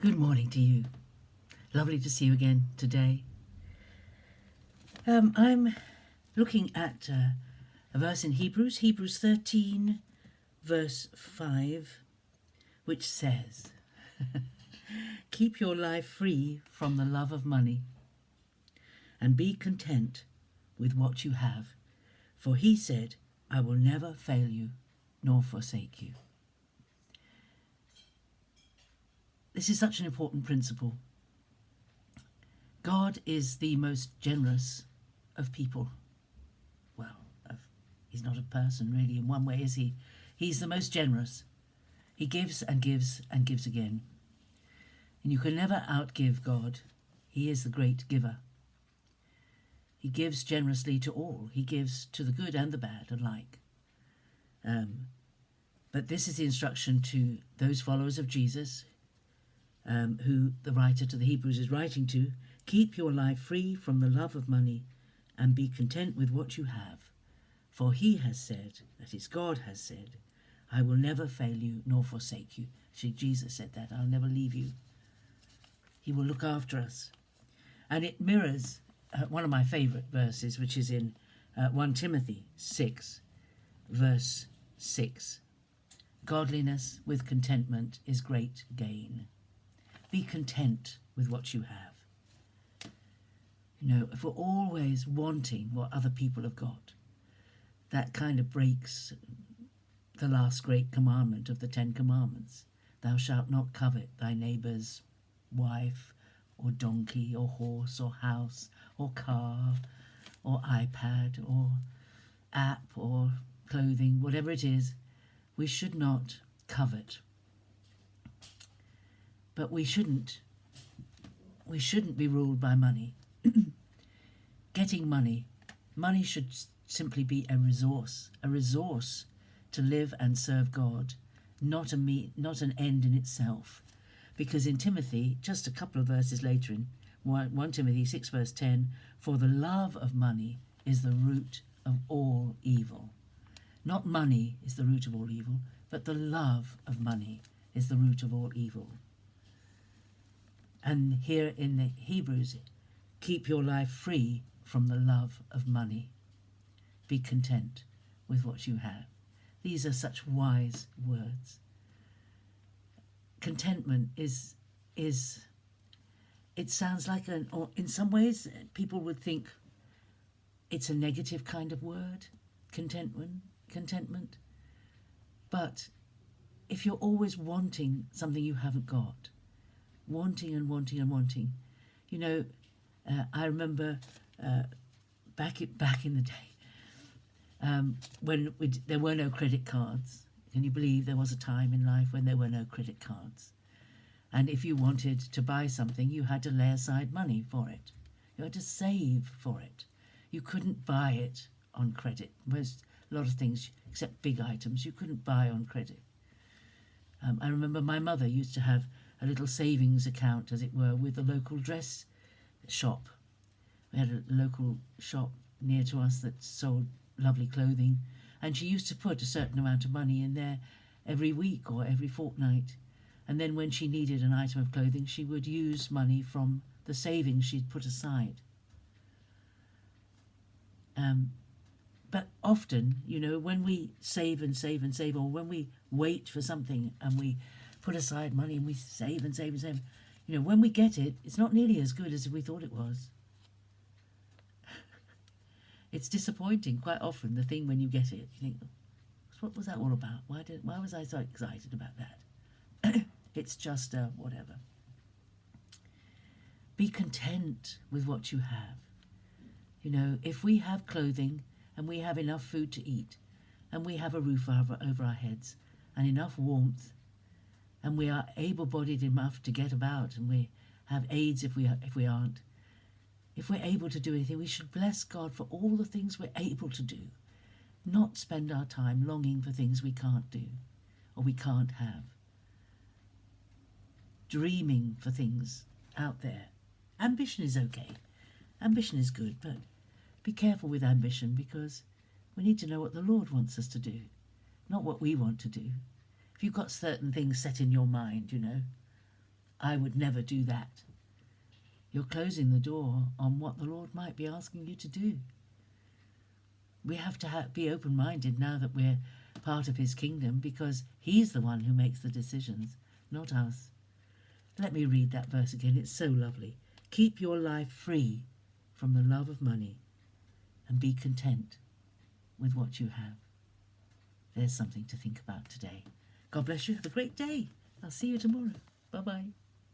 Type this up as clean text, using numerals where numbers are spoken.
Good morning to you. Lovely to see you again today. I'm looking at a verse in Hebrews 13, verse 5, which says, keep your life free from the love of money and be content with what you have. For he said, I will never fail you nor forsake you. This is such an important principle. God is the most generous of people. Well, he's not a person really in one way, is he? He's the most generous. He gives and gives and gives again. And you can never outgive God. He is the great giver. He gives generously to all. He gives to the good and the bad alike. But this is the instruction to those followers of Jesus who the writer to the Hebrews is writing to. Keep your life free from the love of money and be content with what you have. For he has said, that is, God has said, I will never fail you nor forsake you. Actually, Jesus said that, I'll never leave you. He will look after us. And it mirrors one of my favourite verses, which is in 1 Timothy 6, verse 6. Godliness with contentment is great gain. Be content with what you have. You know, if we're always wanting what other people have got, that kind of breaks the last great commandment of the 10 Commandments. Thou shalt not covet thy neighbour's wife or donkey or horse or house or car or iPad or app or clothing, whatever it is. We should not covet. But we shouldn't be ruled by money. Getting money should simply be a resource to live and serve God, not an end in itself. Because in Timothy, just a couple of verses later in 1 Timothy 6 verse 10, for the love of money is the root of all evil. Not money is the root of all evil, but the love of money is the root of all evil. And here in the Hebrews, keep your life free from the love of money. Be content with what you have. These are such wise words. Contentment is it sounds like or in some ways people would think it's a negative kind of word, contentment. But if you're always wanting something you haven't got, wanting and wanting and wanting. You know, I remember back in the day when there were no credit cards. Can you believe there was a time in life when there were no credit cards? And if you wanted to buy something, you had to lay aside money for it. You had to save for it. You couldn't buy it on credit. A lot of things, except big items, you couldn't buy on credit. I remember my mother used to have a little savings account, as it were, with the local dress shop. We had a local shop near to us that sold lovely clothing, and she used to put a certain amount of money in there every week or every fortnight. And then when she needed an item of clothing, she would use money from the savings she'd put aside. But often, you know, when we save and save and save, or when we wait for something and we put aside money and we save and save and save, you know, when we get it, it's not nearly as good as we thought it was. It's disappointing quite often, the thing when you get it. You think, what was that all about? Why was I so excited about that? It's just whatever. Be content with what you have. You know, if we have clothing and we have enough food to eat and we have a roof over our heads and enough warmth and we are able-bodied enough to get about and we have aids if we aren't, if we're able to do anything, we should bless God for all the things we're able to do, not spend our time longing for things we can't do or we can't have. Dreaming for things out there. Ambition is okay. Ambition is good, but be careful with ambition, because we need to know what the Lord wants us to do, not what we want to do. If you've got certain things set in your mind, you know, I would never do that. You're closing the door on what the Lord might be asking you to do. We have to be open-minded now that we're part of his kingdom, because he's the one who makes the decisions, not us. Let me read that verse again. It's so lovely. Keep your life free from the love of money and be content with what you have. There's something to think about today. God bless you. Have a great day. I'll see you tomorrow. Bye-bye.